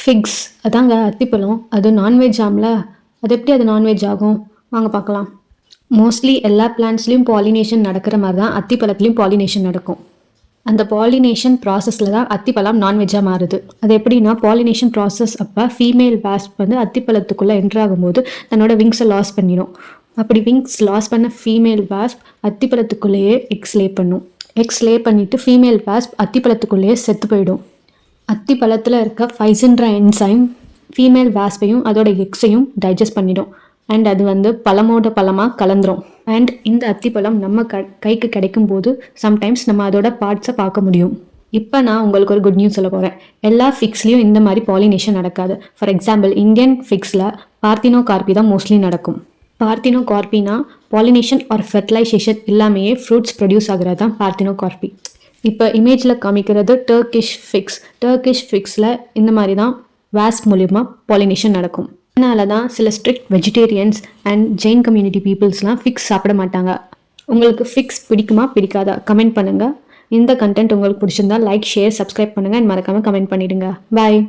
Fix அதாங்க அத்திப்பழம். அது நான்வெஜ் ஆம்ல. அது எப்படி அது நான்வெஜ் ஆகும்? வாங்க பார்க்கலாம். மோஸ்ட்லி எல்லா பிளான்ட்ஸ்லேயும் பாலினேஷன் நடக்கிற மாதிரி தான் அத்திப்பழத்துலேயும் பாலினேஷன் நடக்கும். அந்த பாலினேஷன் ப்ராசஸில் தான் அத்திப்பழம் நான்வெஜ்ஜாக மாறுது. அது எப்படின்னா பாலினேஷன் ப்ராசஸ் அப்போ ஃபீமேல் வாஸ்ப் வந்து அத்திப்பழத்துக்குள்ளே என்ட்ரு ஆகும்போது தன்னோட விங்ஸை லாஸ் பண்ணிடும். அப்படி விங்ஸ் லாஸ் பண்ண ஃபீமேல் வாஸ்ப் அத்திப்பழத்துக்குள்ளேயே எக்ஸ் லே பண்ணும். எக்ஸ் லே பண்ணிவிட்டு ஃபீமேல் வாஸ்ப் அத்திப்பழத்துக்குள்ளேயே செத்து போயிடும். அத்திப்பழத்தில் இருக்க ஃபைசின்ற என்சைம் ஃபீமேல் வாஸ்பையும் அதோட எக்ஸையும் டைஜஸ்ட் பண்ணிடும். அண்ட் அது வந்து பழமோட பழமாக கலந்துரும். அண்ட் இந்த அத்திப்பழம் நம்ம கைக்கு கிடைக்கும் போது சம்டைம்ஸ் நம்ம அதோட பார்ட்ஸை பார்க்க முடியும். இப்போ நான் உங்களுக்கு ஒரு குட் நியூஸ் சொல்ல போகிறேன். எல்லா ஃபிக்ஸ்லேயும் இந்த மாதிரி பாலினேஷன் நடக்காது. ஃபார் எக்ஸாம்பிள் இந்தியன் ஃபிக்ஸில் பார்த்தினோகார்பி தான் மோஸ்ட்லி நடக்கும். பார்த்தினோகார்பினா பாலினேஷன் ஆர் ஃபெர்டிலைசேஷன் இல்லாமையே ஃப்ரூட்ஸ் ப்ரொடியூஸ் ஆகிறது தான் பார்த்தினோகார்பி. இப்போ இமேஜில் காமிக்கிறது டர்க்கிஷ் ஃபிக்ஸ். டர்க்கிஷ் ஃபிக்ஸில் இந்த மாதிரி தான் வாஸ்ப் மூலிமா பாலினேஷன் நடக்கும். அதனால தான் சில strict vegetarians and Jain community பீப்புள்ஸ்லாம் ஃபிக்ஸ் சாப்பிட மாட்டாங்க. உங்களுக்கு ஃபிக்ஸ் பிடிக்குமா பிடிக்காதா கமெண்ட் பண்ணுங்கள். இந்த கண்டென்ட் உங்களுக்கு பிடிச்சிருந்தா லைக், ஷேர், சப்ஸ்கிரைப் பண்ணுங்கள் அண்ட் மறக்காமல் கமெண்ட் பண்ணிவிடுங்க. பாய்.